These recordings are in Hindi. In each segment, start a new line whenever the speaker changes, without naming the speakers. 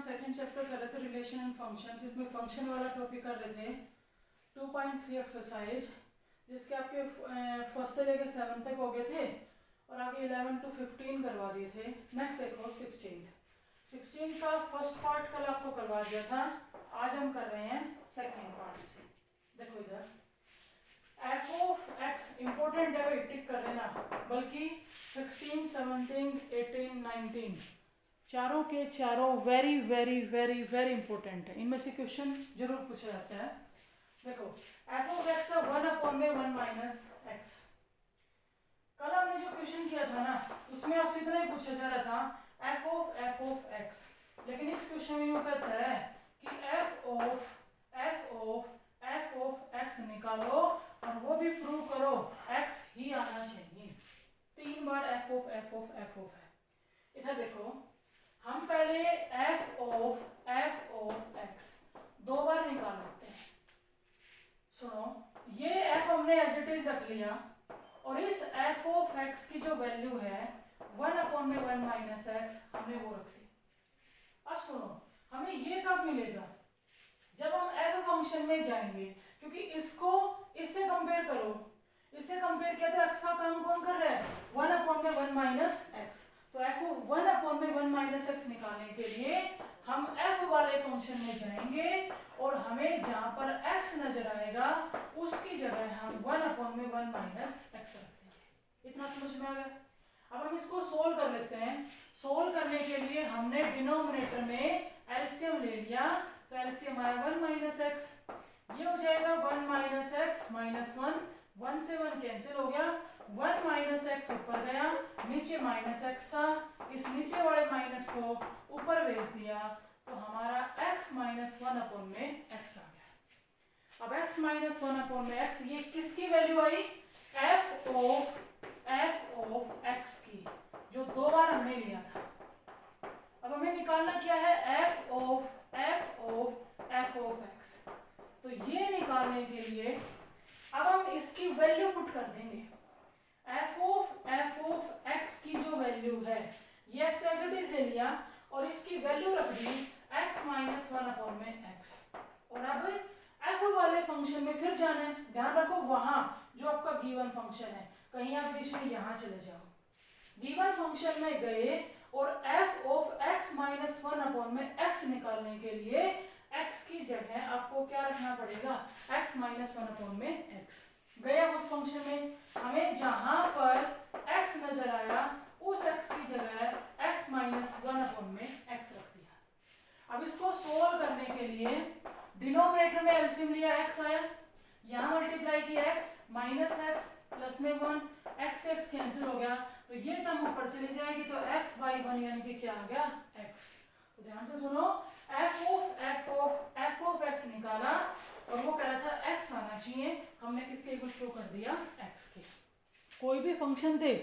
सेकंड चैप्टर कर रहे थे रिलेशन एंड फंक्शन, जिसमें फंक्शन वाला टॉपिक कर रहे थे 2.3 एक्सरसाइज, जिसके आपके फर्स्ट से लेकर 7 तक हो गए थे और आगे 11 to 15 करवा दिए थे। नेक्स्ट देखो 16 का फर्स्ट पार्ट कल आपको करवा दिया था, आज हम कर रहे हैं सेकेंड पार्ट से। देखो इधर एफ ऑफ एक्स इंपॉर्टेंट है भाई, टिक कर लेना, बल्कि 16, 17, 18, 19 चारों के चारों very very very very important है, इनमें से क्वेश्चन जरूर पूछा जाता है। देखो F of x 1/1 minus x, कल हमने जो क्वेश्चन किया था ना उसमें आपसे इतना ही पूछा जा रहा था एफ ऑफ एक्स, लेकिन इस क्वेश्चन में वो कहता है कि एफ ऑफ एक्स निकालो और वो भी प्रूव करो एक्स ही आना चाहिए। 3 बार एफ ऑफ है। इधर देखो हम पहले एफ ऑफ एक्स 2 बार निकाल लेते हैं। सुनो, ये एफ हमने एज इट इज रख लिया और इस एफ ऑफ एक्स की जो वैल्यू है 1/1 माइनस एक्स हमने वो रख ली। अब सुनो, हमें ये कब मिलेगा? जब हम एफ फंक्शन में जाएंगे, क्योंकि इसको इससे कंपेयर करो, इससे कंपेयर किया तो एक्स का काम कौन कर रहा है? 1/1 माइनस एक्स। तो एफ 1/1 माइनस एक्स निकालने के लिए हम एफ वाले फंक्शन में जाएंगे और हमें जहां पर एक्स नजर आएगा उसकी जगह हम 1/1 माइनस एक्स रख देंगे। इतना समझ में आ गया? अब हम इसको सोल्व कर लेते हैं। सोल्व करने के लिए हमने डिनोमिनेटर में एलसीएम ले लिया, तो एलसीएम आया 1 माइनस एक्स, ये हो जाएगा 1 माइनस एक्स माइनस 1 से 1 कैंसिल हो गया, 1 माइनस एक्स ऊपर गया, नीचे माइनस एक्स था, इस नीचे वाले माइनस को ऊपर भेज दिया, तो हमारा x माइनस 1 में x आ गया। अब x माइनस 1 में x, ये किसकी value I? f of x की, जो 2 बार हमने लिया था। अब हमें निकालना क्या है? f of x। तो ये निकालने के लिए अब हम इसकी वैल्यू पुट कर देंगे। f ऑफ x की जो वैल्यू है, ये f का एज इट इज ले लिया और इसकी वैल्यू रख दी x माइनस 1 में x। और अब f वाले फंक्शन में फिर जाना है। ध्यान रखो, वहां जो आपका गिवन फंक्शन है, कहीं आप बीच में यहां चले जाओ, गिवन फंक्शन में गए और f ऑफ x माइनस 1 में x निकालने के लिए x की जगह आपको क्या रखना पड़ेगा? x माइनस 1 में x। गया उस फंक्शन में, हमें जहां पर x नजर आया उस x की जगह x माइनस 1 में x रख दिया। अब इसको सोल्व करने के लिए डिनोमिनेटर में एलसीएम लिया, x आया, यहाँ मल्टीप्लाई किया x माइनस एक्स प्लस में 1, x कैंसिल हो गया, तो ये टर्म ऊपर चली जाएगी, तो x/1 यानी कि क्या आ गया? x। तो ध्यान से सुनो, f ऑफ x निकाला और वो कह रहा था x आना चाहिए, हमने किसके इक्वल शो कर दिया? x के। कोई भी फंक्शन थे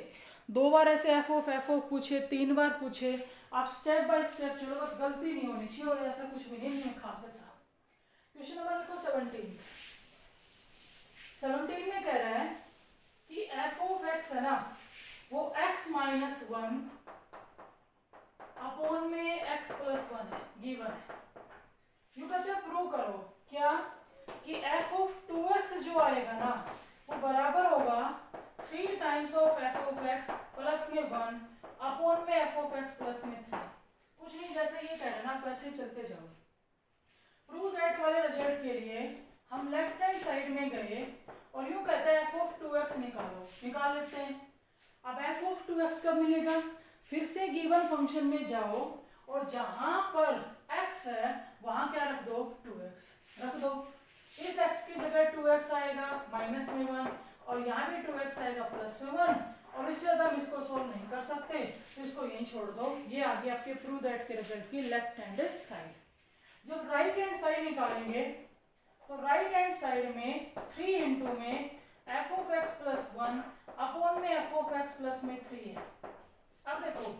2 बार ऐसे f ऑफ पूछे, 3 बार पूछे, आप स्टेप बाय स्टेप चलो, बस गलती नहीं होनी चाहिए और ऐसा कुछ भी नहीं खास है साहब। क्वेश्चन नंबर लिखो 17 में कह रहा है कि f ऑफ x है ना, वो x माइनस 1 अपॉन में x प्लस 1 है, गिवन है। यू कहते हैं प्रूव करो क्या कि f ऑफ 2x जो आएगा ना वो बराबर होगा 3 times of f of x plus में 1 अपॉन में f ऑफ x प्लस में 3। कुछ नहीं, जैसे ये कह रहे ना वैसे चलते जाओ। प्रूव दैट वाले रिजल्ट के लिए हम लेफ्ट हैंड साइड में गए और यूं कहते हैं f ऑफ 2x निकालो, निकाल लेते हैं। अब f ऑफ 2x कब मिलेगा? फिर से गिवन फंक्शन में जाओ और जहां पर x है वहां क्या रख दो? 2x रख दो। इस x की जगह 2x आएगा माइनस में 1 और यहाँ भी 2x आएगा प्लस में 1, और इससे ज्यादा हम इसको सोल्व नहीं कर सकते, तो इसको यहीं छोड़ दो। ये आ गया आपके प्रूव दैट के रिजल्ट की लेफ्ट हैंड साइड। जब राइट हैंड साइड निकालेंगे तो राइट हैंड साइड में 3 इंटू में f of x plus 1 upon में f ऑफ x प्लस में 3 है। अब देखो,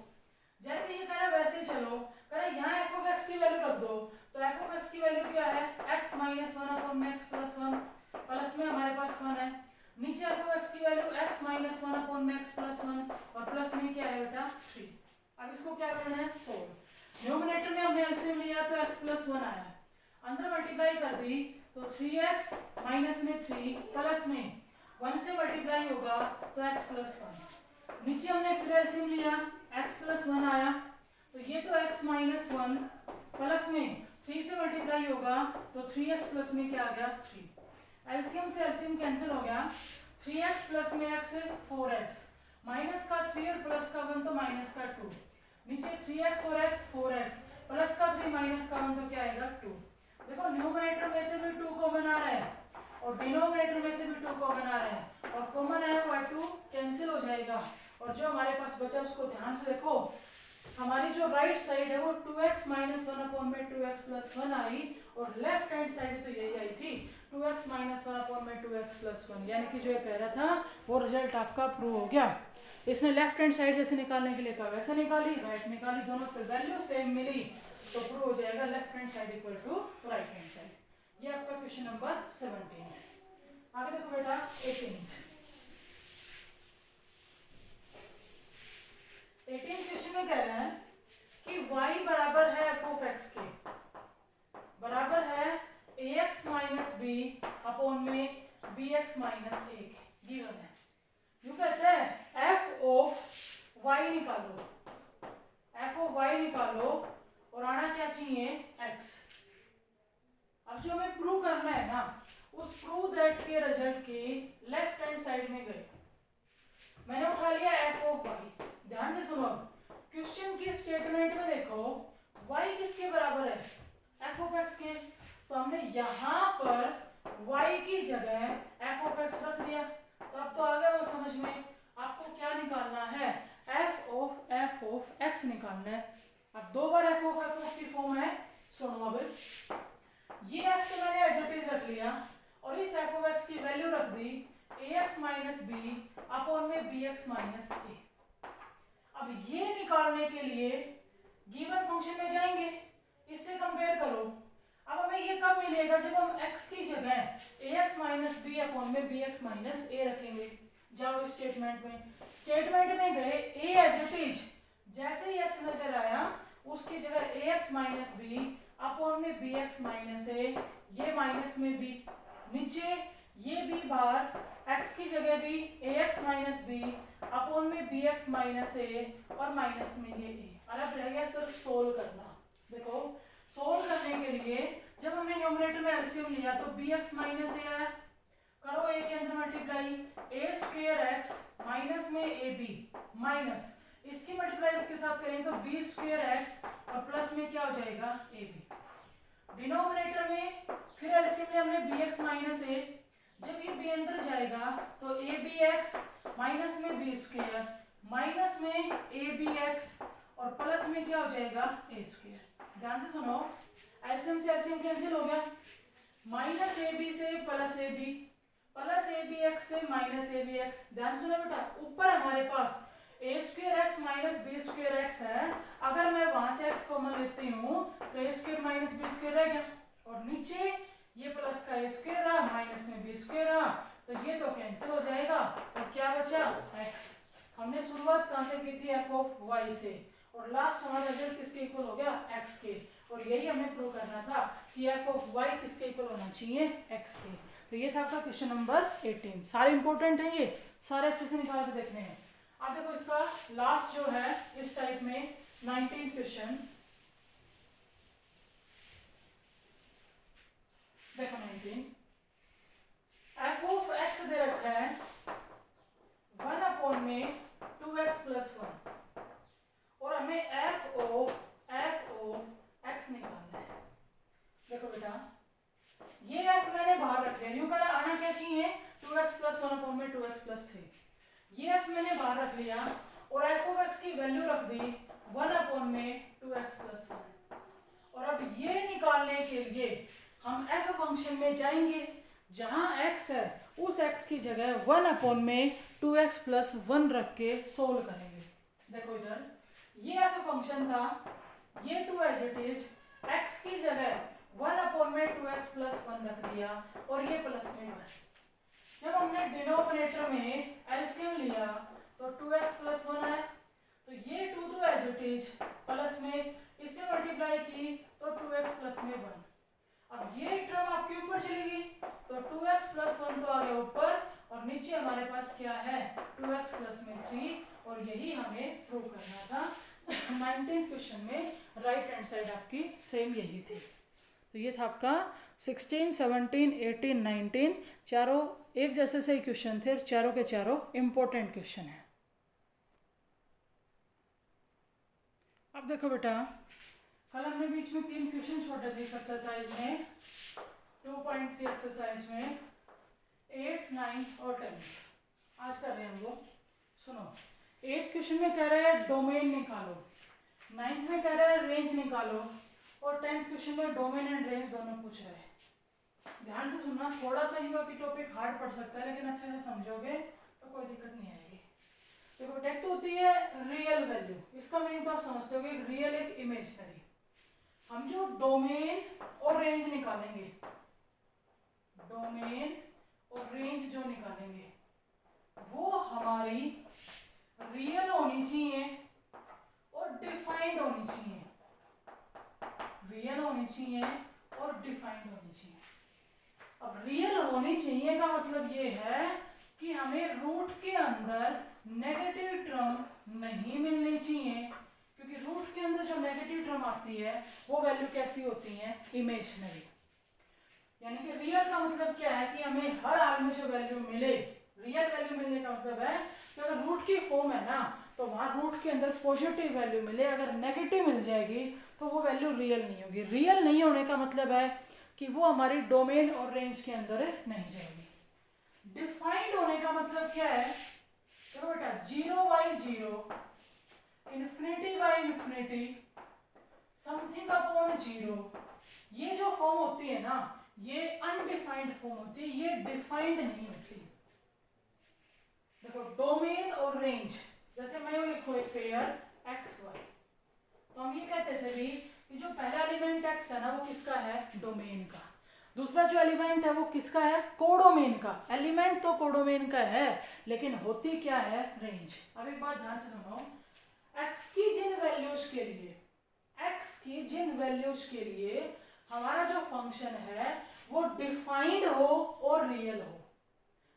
जैसे ये कह रहा वैसे चलो, कह रहा यहाँ f ऑफ x की वैल्यू रख दो, तो f ऑफ x की वैल्यू क्या है? x माइनस 1 अपॉन में x प्लस 1, प्लस में हमारे पास 1 है, नीचे f ऑफ x की वैल्यू x माइनस 1 अपॉन में x प्लस 1 और प्लस में क्या है बेटा? 3। अब इसको क्या करना है? सोल्व। न्यूमरेटर में हमने एलसीएम लिया तो x प्लस 1 आया, अंदर मल्टीप्लाई कर दी तो 3x माइनस में 3 प्लस में 1 से मल्टीप्लाई होगा तो x प्लस 1। नीचे हमने फिर एलसीएम लिया, x प्लस 1 आया, तो ये तो x माइनस 1 प्लस में 3 से मल्टीप्लाई होगा तो 3x प्लस में क्या आ गया 3। एलसीएम से एलसीएम कैंसिल हो गया, 3x प्लस में x 4x, माइनस का 3 और प्लस का 1 तो माइनस का 2, नीचे 3x और x 4x, प्लस का 3 माइनस का 1 तो क्या आएगा 2। देखो न्यूमरेटर में से भी 2 कॉमन आ रहा है और डिनोमिनेटर में से भी 2 कॉमन आ रहा है, और कॉमन आया हुआ 2 कैंसिल हो जाएगा, और जो हमारे पास बचा उसको ध्यान से देखो। हमारी जो राइट साइड है वो 2x माइनस 1 अपॉन में 2x प्लस 1 आई, और लेफ्ट हैंड साइड तो यही आई थी 2x माइनस 1 अपॉन में 2x प्लस 1, यानी कि जो ये कह रहा था वो रिजल्ट आपका प्रूव हो गया। इसने लेफ्ट हैंड साइड जैसे निकालने के लिए कहा वैसे निकाली, राइट निकाली, दोनों से वैल्यू सेम मिली तो प्रूव हो जाएगा left hand side equal to right hand side. ये आपका क्वेश्चन नंबर 17 है। आगे देखो बेटा 18 क्वेश्चन में कह रहा है कि y बराबर है f ऑफ x के, बराबर है ax माइनस बी अपॉन में bx माइनस a के, गिवन है। यूं कहते हैं f ऑफ y निकालो, f ऑफ y निकालो और आना क्या चाहिए x। अब जो हमें प्रूव करना है ना, उस प्रूव दैट के रिजल्ट के लेफ्ट हैंड साइड में गए, मैंने उठा लिया f ऑफ y। ध्यान से सुनो, क्वेश्चन की स्टेटमेंट में देखो y किसके बराबर है f ऑफ x के, तो हमने यहाँ पर y की जगह f ऑफ x रख दिया, तो अब तो आ गया वो समझ में। आपको क्या निकालना है, f ऑफ x निकालना है। अब दो बार f ऑफ की फॉर्म है, सुनो अब ये f तो मैंने एज इट इज रख लिया और इस f ऑफ x की वैल्यू रख दी ax माइनस बी अपॉन में bx माइनस a। अब ये निकालने के लिए गिवन फंक्शन में जाएंगे, इससे कंपेयर करो। अब हमें ये कब मिलेगा, जब हम x की जगह ax माइनस बी अपॉन में bx माइनस a रखेंगे। जाओ स्टेटमेंट में गए, a एज इट इज जैसे ही x नजर आया उसकी जगह ax माइनस बी अपॉन में bx माइनस a, ये माइनस में b, नीचे ये b बार x की जगह भी ax माइनस b अपॉन में bx माइनस a और माइनस में ये a। और अब रह गया सिर्फ सोल्व करना। देखो सोल्व करने के लिए जब हमने न्यूमरेटर में एलसीएम लिया तो bx माइनस a आया, करो a के अंदर multiply, a square x minus में ab माइनस इसकी मल्टीप्लाई इसके साथ करें तो b स्क्वायर x और प्लस में क्या हो जाएगा ab। डिनोमिनेटर में फिर एलसीएम में हमने bx माइनस a, जब ये b अंदर जाएगा तो abx माइनस में b स्क्वायर माइनस में abx और प्लस में क्या हो जाएगा a स्क्वायर। ध्यान से सुनो, एलसीएम से एलसीएम कैंसिल हो गया, माइनस ab से प्लस ab, प्लस abx से माइनस abx। ध्यान सुनो बेटा, ऊपर हमारे पास a square x minus b square x है, अगर मैं वहां से x कॉमन लेती हूँ तो a square minus b square रह गया, और नीचे ये प्लस का a स्क्वायर रहा माइनस में b स्क्वायर रहा, तो ये तो कैंसिल हो जाएगा और क्या बचा x। हमने शुरुआत कहाँ से की थी, f ऑफ y से, और लास्ट हमारा रिजल्ट किसके इक्वल हो गया x के, और यही हमें प्रूव करना था कि f ऑफ y किसके इक्वल होना चाहिए x के। तो ये था आपका क्वेश्चन नंबर 18। सारे इंपॉर्टेंट है, ये सारे अच्छे से निकाल के देखने हैं। अब देखो इसका लास्ट जो है इस टाइप में 19 क्वेश्चन, देखो 19, f ऑफ x दे रखा है 1 अपॉन में 2x प्लस 1, और हमें f ऑफ x निकालना है। देखो बेटा ये f मैंने बाहर रख लिया, यूं करा आना क्या चाहिए 2x प्लस 1 अपॉन में 2x प्लस 3, ये f मैंने बाहर रख लिया और f ऑफ x की वैल्यू रख दी 1 अपॉन में 2x प्लस 1। और अब ये निकालने के लिए हम f फंक्शन में जाएंगे, जहां x है उस x की जगह 1 अपॉन में 2x प्लस 1 रख के सोल्व करेंगे। देखो इधर ये f फंक्शन था, ये 2 एज इट इज, x की जगह 1 अपॉन में 2x प्लस 1 रख दिया और ये प्लस में 1। जब हमने डिनोमिनेटर में एलसीएम लिया तो 2x प्लस 1 आया, तो ये 2 तो एज इट इज प्लस में इससे मल्टीप्लाई की तो 2x प्लस में 1। अब ये टर्म आपके ऊपर चलेगी तो 2x प्लस 1 तो आ गया ऊपर, और नीचे हमारे पास क्या है 2x प्लस में 3, और यही हमें प्रूव करना था। 19th क्वेश्चन में राइट हैंड साइड आपकी सेम यही थी। तो ये था आपका 16, 17, 18, 19 चारों एक जैसे से क्वेश्चन थे, चारों के चारों इम्पोर्टेंट क्वेश्चन है। अब देखो बेटा, कल हमने बीच में 3 क्वेश्चन छोड़े थे इस एक्सरसाइज में, 2.3 एक्सरसाइज में 8, 9 और 10। आज कर रहे हैं हम वो। सुनो, 8 क्वेश्चन में कह रहा है डोमेन निकालो, 9th में कह रहा है रेंज निकालो, और 10th क्वेश्चन में डोमेन एंड रेंज दोनों पूछ रहे हैं। ध्यान से सुनना, थोड़ा सा ही बाकी टॉपिक हार्ड पड़ सकता है, लेकिन अच्छे से समझोगे तो कोई दिक्कत नहीं आएगी। देखो टेक तो होती है रियल वैल्यू, इसका मीनिंग तो आप समझते होगे, रियल एक इमेजिनरी। हम जो डोमेन और रेंज निकालेंगे, डोमेन और रेंज जो निकालेंगे वो हमारी रियल होनी चाहिए और डिफाइंड होनी चाहिए, रियल होनी चाहिए और डिफाइंड होनी चाहिए। अब रियल होनी चाहिए का मतलब ये है कि हमें रूट के अंदर नेगेटिव टर्म नहीं मिलनी चाहिए, क्योंकि रूट के अंदर जो नेगेटिव टर्म आती है वो वैल्यू कैसी होती है, इमेजिनरी। यानी कि रियल का मतलब क्या है कि हमें हर हाल में जो वैल्यू मिले, रियल वैल्यू मिलने का मतलब है कि अगर रूट की फॉर्म है ना तो वहां रूट के अंदर पॉजिटिव वैल्यू मिले, अगर नेगेटिव मिल जाएगी तो वो वैल्यू रियल नहीं होगी। रियल नहीं होने का मतलब है कि वो हमारी डोमेन और रेंज के अंदर नहीं जाएगी। डिफाइंड होने का मतलब क्या है, तो बेटा 0/0, ∞/∞, समथिंग अपॉन 0, ये जो फॉर्म होती है ना ये अनडिफाइंड फॉर्म होती है, ये डिफाइंड नहीं होती। देखो डोमेन और रेंज, जैसे मैं लिखूं एक पेयर XY, तो हम ये कहते थे भी कि जो पहला एलिमेंट x है ना वो किसका है, डोमेन का। दूसरा जो एलिमेंट है वो किसका है, कोडोमेन का। एलिमेंट तो कोडोमेन का है लेकिन होती क्या है, रेंज। अब एक बात ध्यान से सुनो, x की जिन वैल्यूज के लिए, x की जिन वैल्यूज के लिए हमारा जो फंक्शन है वो डिफाइंड हो और रियल हो,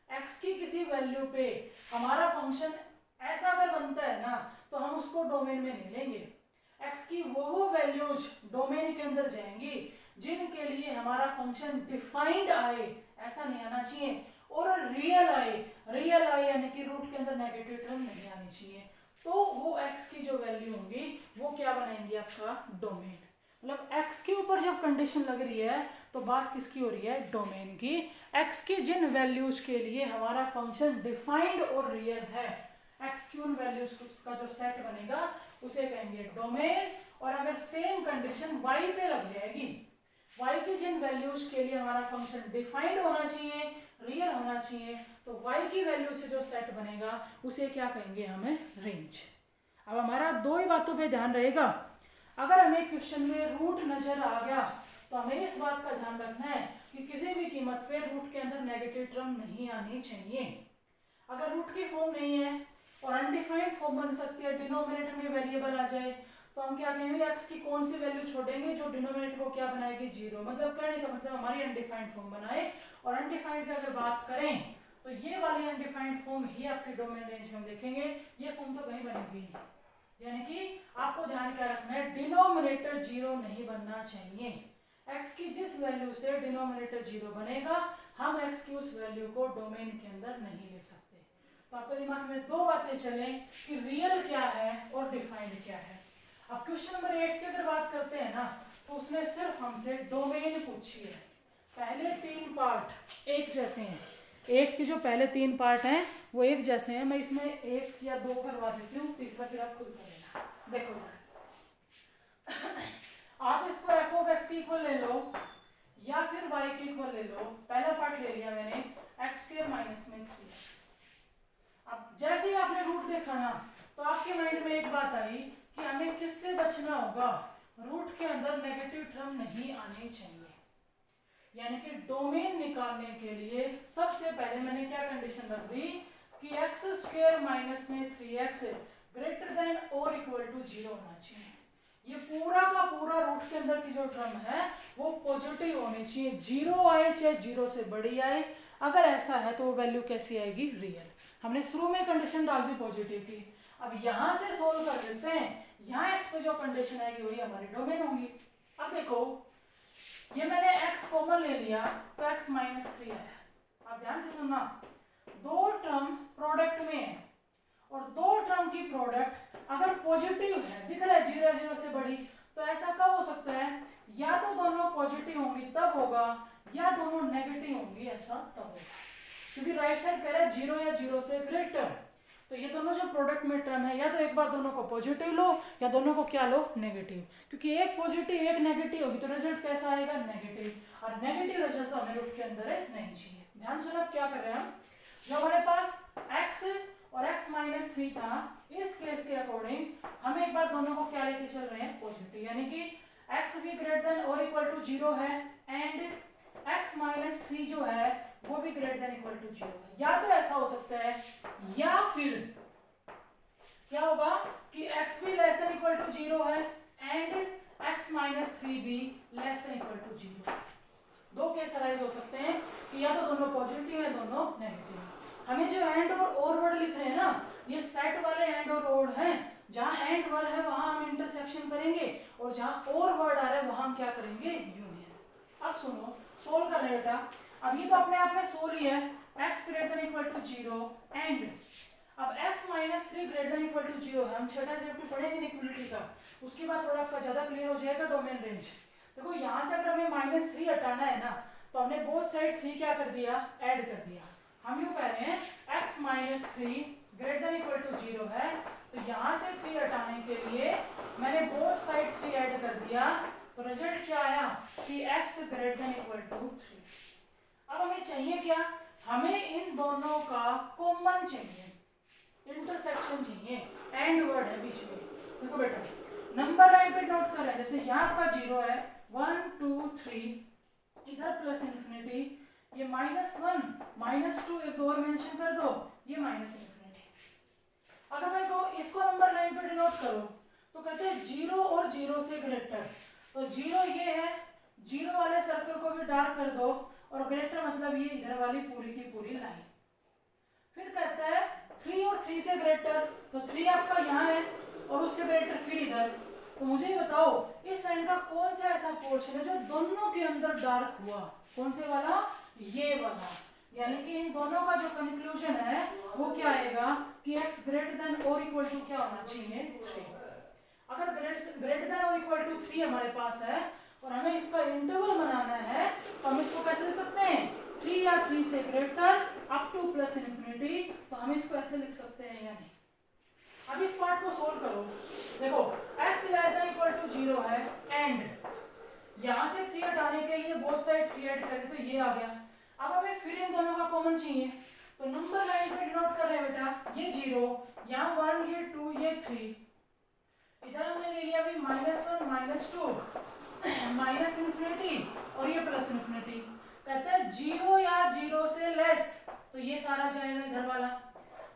x की किसी वैल्यू पे हमारा फंक्शन ऐसा अगर बनता है ना तो हम उसको डोमेन में नहीं लेंगे। x की वो वैल्यूज डोमेन के अंदर जाएंगी जिनके लिए हमारा फंक्शन डिफाइंड आए, ऐसा नहीं आना चाहिए, और रियल आए, रियल आए यानी कि रूट के अंदर नेगेटिव टर्म नहीं आनी चाहिए, तो वो x की जो वैल्यू होंगी वो क्या बनाएंगे, आपका डोमेन। मतलब x के ऊपर जब कंडीशन लग रही है तो बात किसकी हो रही है, डोमेन की। x की जिन वैल्यूज के लिए हमारा फंक्शन डिफाइंड और रियल है, x की उन वैल्यूज का जो सेट बनेगा उसे कहेंगे डोमेन। और अगर सेम कंडीशन y पे लग जाएगी, y की जिन वैल्यूज के लिए हमारा फंक्शन डिफाइंड होना चाहिए, रियल होना चाहिए, तो y की वैल्यू से जो सेट बनेगा उसे क्या कहेंगे, हमें रेंज। अब हमारा दो ही बातों पे ध्यान रहेगा, अगर हमें क्वेश्चन में रूट नजर आ गया तो हमें इस बात का ध्यान रखना है कि किसी भी कीमत पे रूट के अंदर नेगेटिव टर्म नहीं आनी चाहिए। अगर रूट की फॉर्म नहीं है और अनडिफाइंड फॉर्म बन सकती है, डिनोमिनेटर में वेरिएबल आ जाए, तो हम क्या कहेंगे, x की कौन सी वैल्यू छोड़ेंगे जो डिनोमिनेटर को क्या बनाएगी, 0। मतलब कहने का मतलब हमारी अनडिफाइंड फॉर्म बनाए। और अनडिफाइंड की अगर बात करें तो ये वाली अनडिफाइंड फॉर्म ही आपकी डोमेन रेंज में देखेंगे, ये फॉर्म तो कहीं बनेगी नहीं। यानी कि आपको ध्यान क्या रखना है, डिनोमिनेटर 0 नहीं बनना चाहिए। x की जिस वैल्यू से डिनोमिनेटर 0 बनेगा, हम x की उस वैल्यू को डोमेन के अंदर नहीं ले सकते। तो आपके दिमाग में दो बातें चलें कि रियल क्या है और डिफाइंड क्या है। अब क्वेश्चन नंबर 8 की अगर बात करते हैं ना तो उसने सिर्फ हमसे डोमेन पूछी है। पहले 3 पार्ट एक जैसे हैं, 8 के जो पहले 3 पार्ट हैं वो एक जैसे हैं। मैं इसमें 1 या 2 करवा देती हूँ, तीसरा फिर आप खुद कर लेना। देखो आप इसको f(x) की इक्वल ले लो या फिर y की इक्वल ले लो। पहला पार्ट ले लिया मैंने, x² माइनस में 3x। अब जैसे ही आपने रूट देखा ना तो आपके माइंड में एक बात आई कि हमें किससे बचना होगा, रूट के अंदर नेगेटिव टर्म नहीं आनी चाहिए। यानी कि डोमेन निकालने के लिए सबसे पहले मैंने क्या कंडीशन रख दी कि x² माइनस में 3x ग्रेटर देन और इक्वल टू 0 होना चाहिए। ये पूरा का पूरा रूट के अंदर की जो टर्म है वो पॉजिटिव होनी चाहिए, 0 आए चाहे 0 से बड़ी आए, अगर ऐसा है तो वो वैल्यू कैसी आएगी, रियल। हमने शुरू में कंडीशन डाल दी पॉजिटिव की। अब यहाँ से सोल्व कर लेते हैं, यहाँ x पे जो कंडीशन आएगी वही हमारी डोमेन होगी। अब देखो ये मैंने x कॉमन ले लिया तो x -3 आया। अब ध्यान से सुनना, दो टर्म प्रोडक्ट में है और दो टर्म की प्रोडक्ट अगर पॉजिटिव है, दिख रहा है 0 0 से बड़ी, तो ऐसा कब हो सकता है, या तो दोनों पॉजिटिव होंगी तब होगा, या दोनों नेगेटिव होंगी ऐसा तब होगा। क्योंकि राइट साइड कह रहा है 0 या 0 से ग्रेटर, तो ये दोनों जो प्रोडक्ट में टर्म है या तो एक बार दोनों को पॉजिटिव लो या दोनों को क्या लो, नेगेटिव। क्योंकि एक पॉजिटिव एक नेगेटिव होगी तो रिजल्ट कैसा आएगा, नेगेटिव, और नेगेटिव रिजल्ट तो हमें रूट के अंदर नहीं चाहिए। ध्यान सुनो क्या कर रहे हैं हम, जो हमारे पास x और x -3 था, इस केस के अकॉर्डिंग हम एक बार दोनों को क्या लेके चल रहे हैं, पॉजिटिव, यानी कि x भी ग्रेटर देन और इक्वल टू 0 है एंड x -3 जो है वो भी ग्रेटर देन इक्वल टू 0 है। या तो ऐसा हो सकता है या फिर क्या होगा कि x भी लेस देन इक्वल टू 0 है एंड x -3 भी लेस देन इक्वल टू 0। दो केस अराइज हो सकते हैं कि या तो दोनों पॉजिटिव है दोनों नेगेटिव है। हमें जो एंड और वर्ड लिख रहे हैं ना, ये सेट वाले एंड और वर्ड हैं, जहां एंड वर्ड है वहां हम इंटरसेक्शन करेंगे और जहां और वर्ड आ रहा है वहां हम क्या करेंगे, यूनियन। अब सुनो सोल्व कर रहे बेटा, अब ये तो अपने आप में सोल्व ही है, x greater than equal to 0 and अब x -3 greater than equal to 0 है। हम छठा चैप्टर पढ़ेंगे इक्वलिटी का, उसके बाद थोड़ा आपका ज्यादा क्लियर हो जाएगा डोमेन रेंज। देखो यहाँ से अगर हमें -3 हटाना है ना, तो हमने बोथ साइड 3 क्या कर दिया, ऐड कर दिया। हम यूं कह रहे हैं x -3 greater than equal to 0 है, तो यहाँ से 3 हटाने के लिए मैंने बोथ साइड 3 ऐड कर दिया, तो रिजल्ट क्या आया कि x greater than equal to 3। अब हमें चाहिए क्या, हमें इन दोनों का कॉमन चाहिए, इंटरसेक्शन चाहिए, एंड वर्ड है बीच में। देखो बेटा नंबर लाइन पे नोट कर रहे हैं, जैसे यहाँ आपका 0 है 1 2 3, इधर प्लस इन्फिनिटी, ये -1 -2 एक और मेंशन कर दो, ये -इन्फिनिटी। अगर मैं को इसको नंबर लाइन पे डिनोट करो तो कहते हैं 0 और 0 से ग्रेटर, तो 0 ये है, 0 वाले सर्कल को भी डार्क कर दो और ग्रेटर मतलब ये इधर वाली पूरी की पूरी लाइन। फिर कहता है 3 और 3 से ग्रेटर, तो 3 आपका यहाँ है और उससे ग्रेटर फिर इधर। तो मुझे बताओ इस लाइन का कौन सा ऐसा पोर्शन है जो दोनों के अंदर डार्क हुआ, कौन से वाला, ये वाला। यानी कि इन दोनों का जो कंक्लूजन है वो क्या आएगा कि x ग्रेटर देन और इक्वल टू क्या होना चाहिए, 3। अगर ग्रेटर देन और इक्वल टू 3 हमारे पास है और हमें इसका इंटरवल बनाना है, तो हम इसको कैसे लिख सकते हैं, 3 या 3 से greater up two plus infinity, तो हम इसको ऐसे लिख सकते हैं या नहीं। अब इस पार्ट को सोल्व करो, देखो x less than equal to 0 है एंड यहाँ से 3 हटाने के लिए बोथ साइड 3 ऐड करें तो ये आ गया। अब हमें फिर इन दोनों का कॉमन चाहिए, तो नंबर लाइन पे डिनोट कर रहे हैं बेटा, ये 0, यहाँ 1, ये 2, ये 3, इधर हमने ले लिया अभी -1 -2 माइनस इन्फिनिटी और ये प्लस इन्फिनिटी। कहते हैं 0 या 0 से लेस, तो ये सारा जाएगा इधर वाला,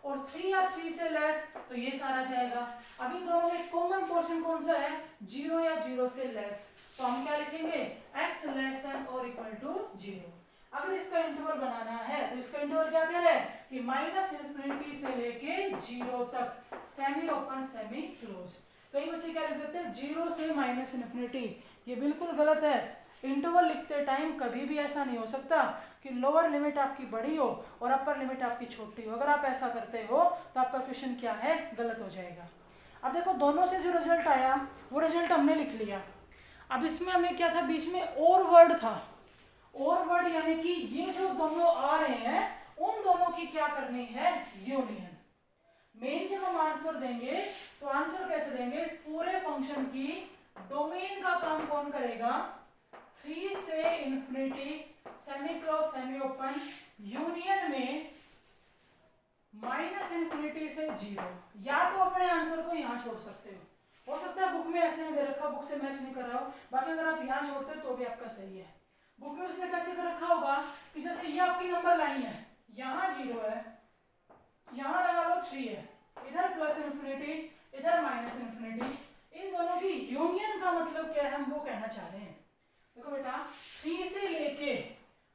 और 3 या 3 से लेस तो ये सारा जाएगा। अब इन दोनों में कॉमन पोर्शन कौन सा है, 0 या 0 से लेस, तो हम क्या लिखेंगे x लेस देन और इक्वल टू 0। अगर इसका इंटरवल बनाना है तो इसका इंटरवल क्या कह रहा है कि -इन्फिनिटी से लेके 0 तक, सेमी ओपन सेमी क्लोज। कई बच्चे क्या लिख देते हैं 0 से -इन्फिनिटी, ये बिल्कुल गलत है। इंटरवल लिखते टाइम कभी भी ऐसा नहीं हो सकता कि लोअर लिमिट आपकी बड़ी हो और अपर लिमिट आपकी छोटी हो। अगर आप ऐसा करते हो तो आपका क्वेश्चन क्या है, गलत हो जाएगा। अब देखो दोनों से जो रिजल्ट आया वो रिजल्ट हमने लिख लिया। अब इसमें हमें क्या था, बीच में और वर्ड था, और वर्ड यानी कि ये जो दोनों आ रहे हैं उन दोनों की क्या करनी है, यूनियन। मेन जब हम आंसर देंगे तो आंसर कैसे देंगे, इस पूरे फंक्शन की डोमेन का काम कौन करेगा, 3 से infinity semi close semi open union में -इन्फिनिटी से 0। या तो अपने आंसर को यहाँ छोड़ सकते हो सकता है बुक में ऐसे नहीं दे रखा, बुक से मैच नहीं कर रहा हो, बाकी अगर आप यहाँ छोड़ते हो तो भी आपका सही है। बुक में उसने कैसे कर रखा होगा कि जैसे ये आपकी नंबर लाइन है, यहाँ 0 है, यहाँ लगा लो 3 है, इधर प्लस इन्फिनिटी इधर -इन्फिनिटी, इन दोनों की यूनियन मतलब क्या है, हम वो कहना चाह रहे हैं। देखो बेटा 3 से लेके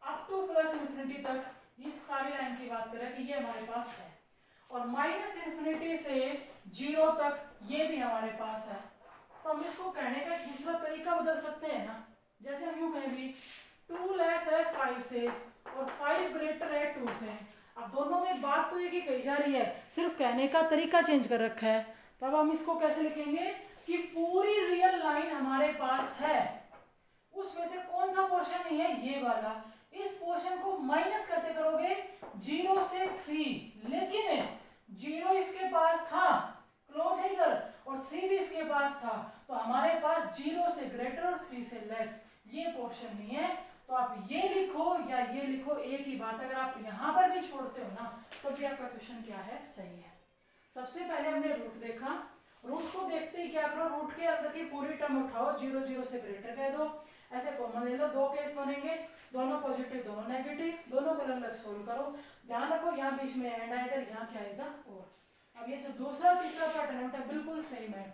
अप टू प्लस इन्फिनिटी तक इस सारी लाइन की बात करें कि ये हमारे पास है, और माइनस इन्फिनिटी से 0 तक ये भी हमारे पास है। तो हम इसको कहने का एक दूसरा तरीका बदल सकते हैं ना, जैसे हम यूं कहें भी 2 लेस है 5 से और 5 ग्रेटर है 2 से। अब दोनों में बात तो एक ही कही जा रही है, सिर्फ कहने का तरीका चेंज कर रखा है। तब हम इसको कैसे लिखेंगे कि पूरी रियल लाइन हमारे पास है, उसमें से कौन सा पोर्शन नहीं है, ये वाला। इस पोर्शन को माइनस कैसे करोगे, 0 से 3, लेकिन 0 इसके पास था, क्लोज है इधर, और 3 भी इसके पास था, तो हमारे पास 0 से ग्रेटर और 3 से लेस ये पोर्शन नहीं है। तो आप ये लिखो या ये लिखो, एक ही बात। अगर आप यहां पर भी छोड़ते हो ना तो भी आपका क्वेश्चन क्या है, सही है। सबसे पहले हमने रूट देखा, रूट को देखते ही क्या करो, रूट के अंदर की पूरी टर्म उठाओ, 0 0 से ग्रेटर कह दो, ऐसे कॉमन ले लो। दो केस बनेंगे, दोनों पॉजिटिव दोनों नेगेटिव, दोनों को अलग अलग सोल्व करो। ध्यान रखो यहाँ बीच में एंड आएगा, यहाँ क्या आएगा और। अब ये जो दूसरा तीसरा पैटर्न है बिल्कुल सेम है।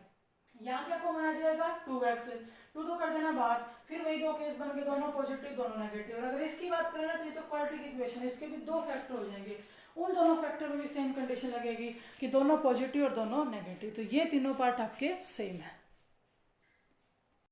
यहाँ क्या कॉमन आ जाएगा 2x, 2 तो कर देना बाहर, फिर वही दो केस बन गए, दोनों पॉजिटिव दोनों नेगेटिव। और अगर इसकी बात करें ना तो ये तो क्वाड्रेटिक इक्वेशन है, इसके भी 2 फैक्टर हो जाएंगे, उन दोनों फैक्टर में भी सेम कंडीशन लगेगी कि दोनों पॉजिटिव और दोनों नेगेटिव। तो ये तीनों पार्ट आपके सेम है।